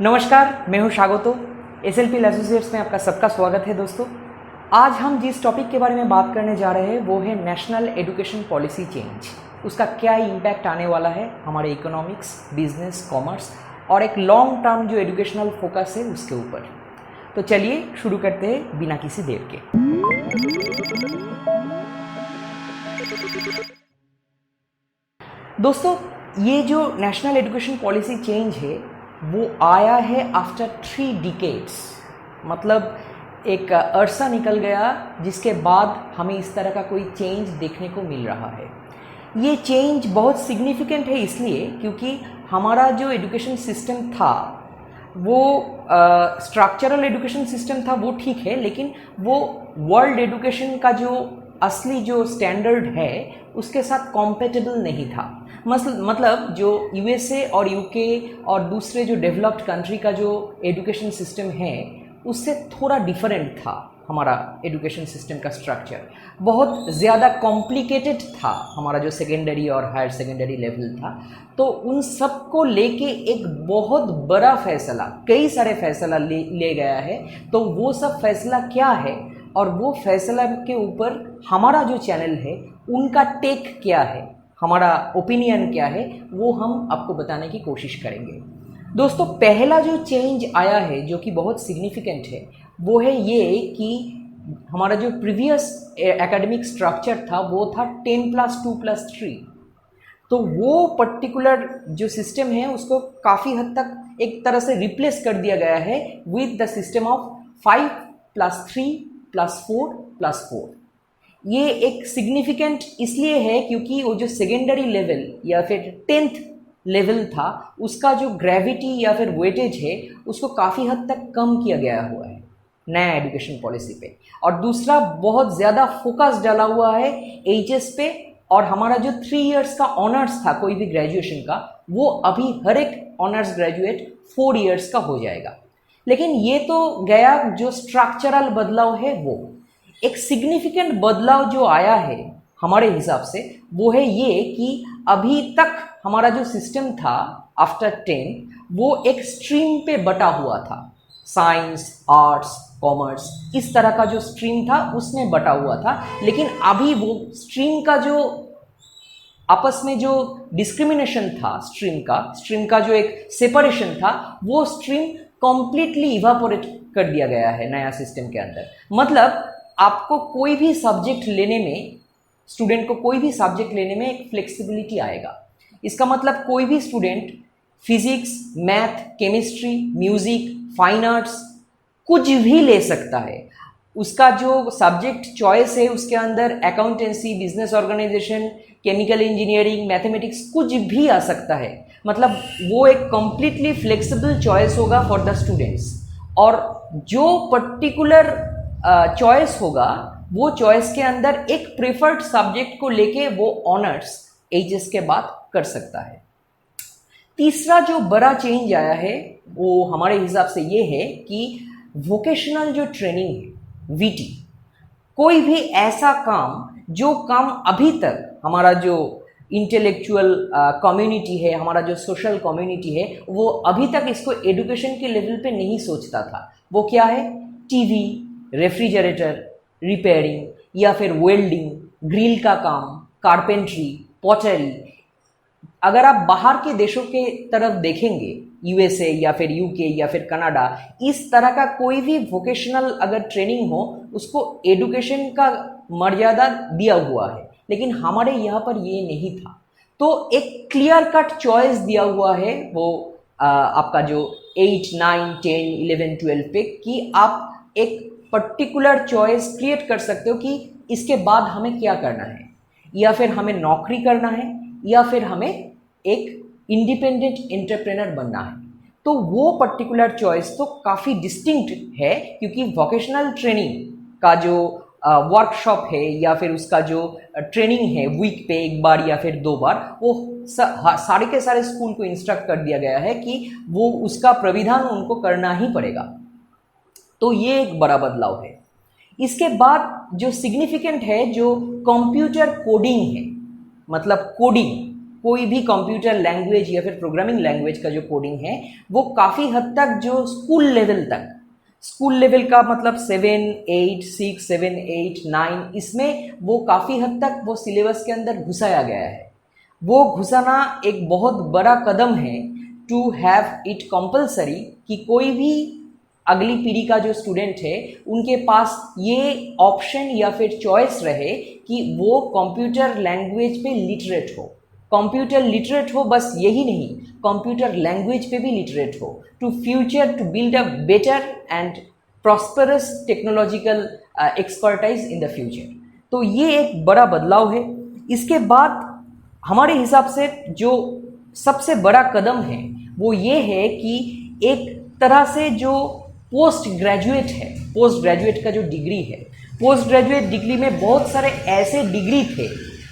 नमस्कार, मैं हूं स्वागतो। SLPL एसोसिएट्स में आपका सबका स्वागत है। दोस्तों, आज हम जिस टॉपिक के बारे में बात करने जा रहे हैं वो है नेशनल एजुकेशन पॉलिसी चेंज। उसका क्या इम्पैक्ट आने वाला है हमारे इकोनॉमिक्स, बिजनेस, कॉमर्स और एक लॉन्ग टर्म जो एजुकेशनल फोकस है उसके ऊपर। तो चलिए शुरू करते हैं बिना किसी देर के। दोस्तों, ये जो नेशनल एजुकेशन पॉलिसी चेंज है वो आया है आफ्टर 3 डिकेड्स। मतलब एक अरसा निकल गया जिसके बाद हमें इस तरह का कोई चेंज देखने को मिल रहा है। ये चेंज बहुत सिग्निफिकेंट है इसलिए क्योंकि हमारा जो एजुकेशन सिस्टम था वो स्ट्रक्चरल एजुकेशन सिस्टम था, वो ठीक है, लेकिन वो वर्ल्ड एजुकेशन का जो असली जो स्टैंडर्ड है उसके साथ कॉम्पेटेबल नहीं था। मतलब जो USA और UK और दूसरे जो डेवलप्ड कंट्री का जो एजुकेशन सिस्टम है उससे थोड़ा डिफरेंट था। हमारा एजुकेशन सिस्टम का स्ट्रक्चर बहुत ज़्यादा कॉम्प्लिकेटेड था, हमारा जो सेकेंडरी और हायर सेकेंडरी लेवल था। तो उन सब को लेके एक बहुत बड़ा फैसला, कई सारे फैसला ले गया है। तो वो सब फैसला क्या है और वो फैसला के ऊपर हमारा जो चैनल है उनका टेक क्या है, हमारा ओपिनियन क्या है, वो हम आपको बताने की कोशिश करेंगे। दोस्तों, पहला जो चेंज आया है जो कि बहुत सिग्निफिकेंट है वो है ये कि हमारा जो प्रीवियस एकेडमिक स्ट्रक्चर था वो था 10+2+3। तो वो पर्टिकुलर जो सिस्टम है उसको काफ़ी हद तक एक तरह से रिप्लेस कर दिया गया है विद द सिस्टम ऑफ 5+3+4+4। ये एक सिग्निफिकेंट इसलिए है क्योंकि वो जो सेकेंडरी लेवल या फिर 10th लेवल था उसका जो ग्रेविटी या फिर वेटेज है उसको काफ़ी हद तक कम किया गया हुआ है नया एजुकेशन पॉलिसी पे। और दूसरा, बहुत ज़्यादा फोकस डाला हुआ है HS पे। और हमारा जो 3 इयर्स का ऑनर्स था कोई भी ग्रेजुएशन का, वो अभी हर एक ऑनर्स ग्रेजुएट 4 इयर्स का हो जाएगा। लेकिन ये तो गया जो स्ट्रक्चरल बदलाव है। वो एक सिग्निफिकेंट बदलाव जो आया है हमारे हिसाब से वो है ये कि अभी तक हमारा जो सिस्टम था आफ्टर 10 वो एक स्ट्रीम पे बटा हुआ था। साइंस, आर्ट्स, कॉमर्स, इस तरह का जो स्ट्रीम था उसमें बटा हुआ था। लेकिन अभी वो स्ट्रीम का जो आपस में जो डिस्क्रिमिनेशन था, स्ट्रीम का जो एक सेपरेशन था, वो स्ट्रीम कॉम्प्लीटली इवापोरेट कर दिया गया है नया सिस्टम के अंदर। मतलब आपको कोई भी सब्जेक्ट लेने में, स्टूडेंट को कोई भी सब्जेक्ट लेने में एक फ्लेक्सिबिलिटी आएगा। इसका मतलब कोई भी student physics, math, chemistry, music, fine arts कुछ भी ले सकता है। उसका जो सब्जेक्ट चॉइस है उसके अंदर accountancy, business organisation, chemical engineering, mathematics कुछ भी आ सकता है। मतलब वो एक कंप्लीटली फ्लेक्सिबल चॉइस होगा फॉर द स्टूडेंट्स। और जो पर्टिकुलर चॉइस होगा वो चॉइस के अंदर एक प्रेफर्ड सब्जेक्ट को लेके वो ऑनर्स HS के बाद कर सकता है। तीसरा जो बड़ा चेंज आया है वो हमारे हिसाब से ये है कि वोकेशनल जो ट्रेनिंग है, VT, कोई भी ऐसा काम जो काम अभी तक हमारा जो इंटेलेक्चुअल कम्युनिटी है, हमारा जो सोशल कम्युनिटी है, वो अभी तक इसको एजुकेशन के लेवल पे नहीं सोचता था। वो क्या है? TV, रेफ्रिजरेटर रिपेयरिंग या फिर वेल्डिंग, ग्रिल का काम, कारपेंट्री, पॉटरी। अगर आप बाहर के देशों के तरफ देखेंगे, USA या फिर UK या फिर कनाडा, इस तरह का कोई भी वोकेशनल अगर ट्रेनिंग हो उसको एजुकेशन का मर्यादा दिया हुआ है। लेकिन हमारे यहाँ पर ये नहीं था। तो एक क्लियर कट चॉइस दिया हुआ है वो आपका जो 8, 9, 10, 11, 12 पे, कि आप एक पर्टिकुलर चॉइस क्रिएट कर सकते हो कि इसके बाद हमें क्या करना है, या फिर हमें नौकरी करना है या फिर हमें एक इंडिपेंडेंट एंटरप्रेनर बनना है। तो वो पर्टिकुलर चॉइस तो काफ़ी डिस्टिंक्ट है क्योंकि वोकेशनल ट्रेनिंग का जो वर्कशॉप है या फिर उसका जो ट्रेनिंग है वीक पे 1 बार या फिर 2 बार, वो सारे के सारे स्कूल को इंस्ट्रक्ट कर दिया गया है कि वो उसका प्राविधान उनको करना ही पड़ेगा। तो ये एक बड़ा बदलाव है। इसके बाद जो सिग्निफिकेंट है जो कंप्यूटर कोडिंग है, मतलब कोडिंग, कोई भी कंप्यूटर लैंग्वेज या फिर प्रोग्रामिंग लैंग्वेज का जो कोडिंग है वो काफ़ी हद तक जो स्कूल लेवल का मतलब 7, 8, 6, 7, 8, 9 इसमें वो काफ़ी हद तक वो सिलेबस के अंदर घुसाया गया है। वो घुसाना एक बहुत बड़ा कदम है टू हैव इट कंपलसरी कि कोई भी अगली पीढ़ी का जो स्टूडेंट है उनके पास ये ऑप्शन या फिर चॉइस रहे कि वो कंप्यूटर लैंग्वेज पे लिटरेट हो। कंप्यूटर लिटरेट हो बस यही नहीं, कंप्यूटर लैंग्वेज पे भी लिटरेट हो to future to build a better and prosperous technological expertise in the future. तो ये एक बड़ा बदलाव है। इसके बाद हमारे हिसाब से जो सबसे बड़ा कदम है वो ये है कि एक तरह से जो पोस्ट ग्रेजुएट का जो डिग्री है, पोस्ट ग्रेजुएट डिग्री में बहुत सारे ऐसे डिग्री थे,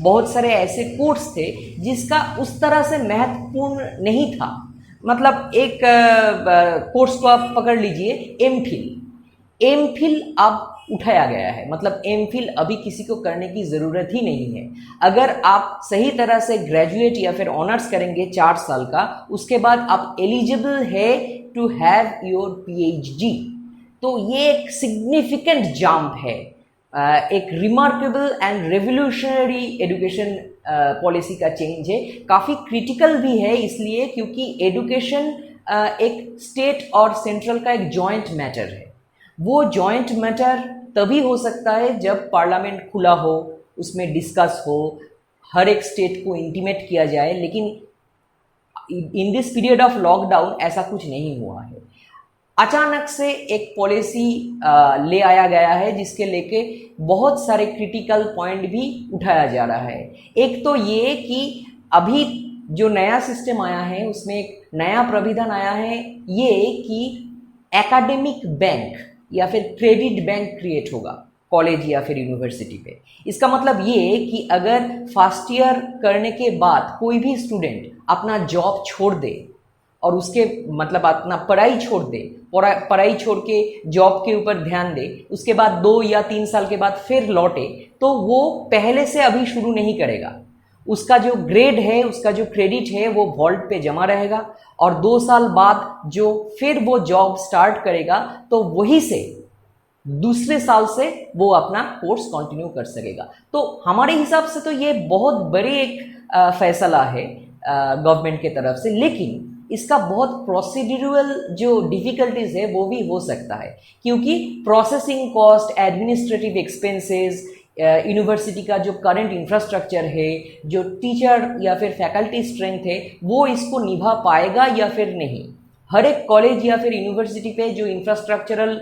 बहुत सारे ऐसे कोर्स थे जिसका उस तरह से महत्वपूर्ण नहीं था। मतलब एक कोर्स को आप पकड़ लीजिए, एम फिल अब उठाया गया है। मतलब एम फिल अभी किसी को करने की ज़रूरत ही नहीं है। अगर आप सही तरह से ग्रेजुएट या फिर ऑनर्स करेंगे 4 साल का, उसके बाद आप एलिजिबल है टू हैव योर पीएचडी। तो ये एक सिग्निफिकेंट जंप है, एक remarkable and revolutionary education policy का चेंज है। काफ़ी क्रिटिकल भी है इसलिए क्योंकि एजुकेशन एक स्टेट और सेंट्रल का एक जॉइंट मैटर है। वो जॉइंट मैटर तभी हो सकता है जब पार्लियामेंट खुला हो, उसमें डिस्कस हो, हर एक स्टेट को इंटीमेट किया जाए। लेकिन in this period of lockdown ऐसा कुछ नहीं हुआ है। अचानक से एक पॉलिसी ले आया गया है जिसके लेके बहुत सारे क्रिटिकल पॉइंट भी उठाया जा रहा है। एक तो ये कि अभी जो नया सिस्टम आया है उसमें एक नया प्राविधान आया है ये कि एकेडमिक बैंक या फिर क्रेडिट बैंक क्रिएट होगा कॉलेज या फिर यूनिवर्सिटी पे। इसका मतलब ये कि अगर फर्स्ट ईयर करने के बाद कोई भी स्टूडेंट अपना जॉब छोड़ दे और उसके मतलब अपना पढ़ाई छोड़ दे, पढ़ाई छोड़ के जॉब के ऊपर ध्यान दे, उसके बाद 2 या 3 साल के बाद फिर लौटे, तो वो पहले से अभी शुरू नहीं करेगा। उसका जो ग्रेड है, उसका जो क्रेडिट है वो वॉल्ट पे जमा रहेगा और 2 साल बाद जो फिर वो जॉब स्टार्ट करेगा तो वही से दूसरे साल से वो अपना कोर्स कंटिन्यू कर सकेगा। तो हमारे हिसाब से तो ये बहुत बड़ी एक फैसला है गवर्नमेंट की तरफ से। लेकिन इसका बहुत प्रोसीड्यूरल जो डिफिकल्टीज है वो भी हो सकता है क्योंकि processing cost, administrative expenses, university का जो करंट इंफ्रास्ट्रक्चर है, जो टीचर या फिर फैकल्टी स्ट्रेंथ है, वो इसको निभा पाएगा या फिर नहीं। हर एक कॉलेज या फिर यूनिवर्सिटी पे जो इंफ्रास्ट्रक्चरल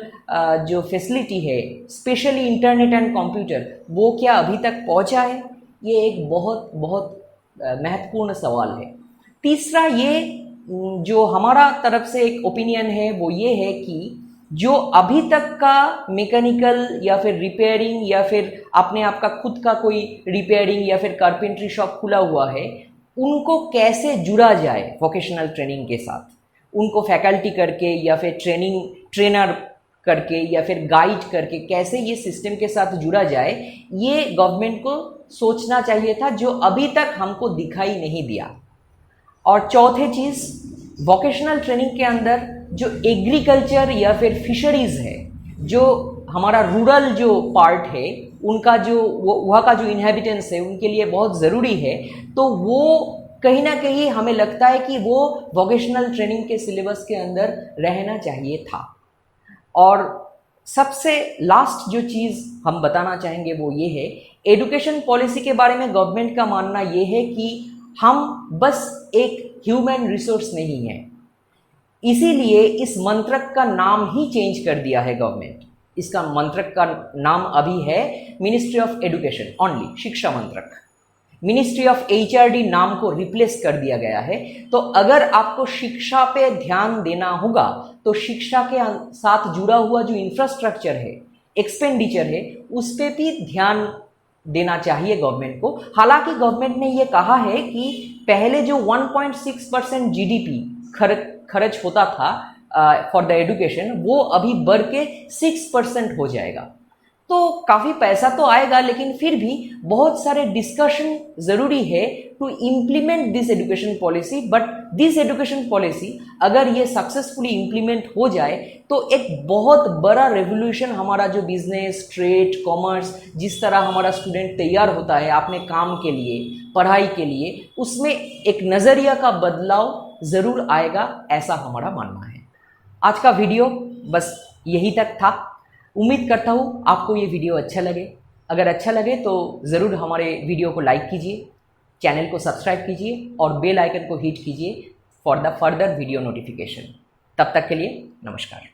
जो फैसिलिटी है, स्पेशली इंटरनेट एंड कंप्यूटर, वो क्या अभी तक पहुंचा है? ये एक बहुत बहुत महत्वपूर्ण सवाल है। तीसरा ये जो हमारा तरफ से एक ओपिनियन है वो ये है कि जो अभी तक का मैकेनिकल या फिर रिपेयरिंग या फिर अपने आप का खुद का कोई रिपेयरिंग या फिर कारपेंट्री शॉप खुला हुआ है, उनको कैसे जुड़ा जाए वोकेशनल ट्रेनिंग के साथ, उनको फैकल्टी करके या फिर ट्रेनर करके या फिर गाइड करके कैसे ये सिस्टम के साथ जुड़ा जाए, ये गवर्नमेंट को सोचना चाहिए था, जो अभी तक हमको दिखाई नहीं दिया। और चौथे चीज़, वोकेशनल ट्रेनिंग के अंदर जो एग्रीकल्चर या फिर फिशरीज़ है, जो हमारा रूरल जो पार्ट है, उनका जो वहाँ का जो इनहेबिटेंस है उनके लिए बहुत ज़रूरी है। तो वो कहीं ना कहीं हमें लगता है कि वो वोकेशनल ट्रेनिंग के सिलेबस के अंदर रहना चाहिए था। और सबसे लास्ट जो चीज़ हम बताना चाहेंगे वो ये है, एजुकेशन पॉलिसी के बारे में गवर्नमेंट का मानना ये है कि हम बस एक ह्यूमन रिसोर्स नहीं है, इसीलिए इस मंत्रक का नाम ही चेंज कर दिया है गवर्नमेंट। इसका मंत्रक का नाम अभी है मिनिस्ट्री ऑफ एजुकेशन ओनली, शिक्षा मंत्रक। मिनिस्ट्री ऑफ एचआरडी नाम को रिप्लेस कर दिया गया है। तो अगर आपको शिक्षा पे ध्यान देना होगा तो शिक्षा के साथ जुड़ा हुआ जो इंफ्रास्ट्रक्चर है, एक्सपेंडिचर है, उस पर भी ध्यान देना चाहिए गवर्नमेंट को। हालांकि गवर्नमेंट ने ये कहा है कि पहले जो 1.6% जीडीपी खर्च होता था फॉर द एजुकेशन, वो अभी बढ़ के 6% हो जाएगा। तो काफ़ी पैसा तो आएगा, लेकिन फिर भी बहुत सारे डिस्कशन ज़रूरी है to implement this education policy. But this education policy अगर ये सक्सेसफुली इम्प्लीमेंट हो जाए तो एक बहुत बड़ा रेवोल्यूशन हमारा जो बिजनेस, ट्रेड, कॉमर्स, जिस तरह हमारा स्टूडेंट तैयार होता है अपने काम के लिए, पढ़ाई के लिए, उसमें एक नज़रिया का बदलाव ज़रूर आएगा, ऐसा हमारा मानना है। आज का वीडियो बस यही तक था। उम्मीद करता हूँ आपको ये वीडियो अच्छा लगे। अगर अच्छा लगे तो ज़रूर हमारे वीडियो को लाइक कीजिए, चैनल को सब्सक्राइब कीजिए और बेल आइकन को हिट कीजिए for the further video notification. तब तक के लिए नमस्कार।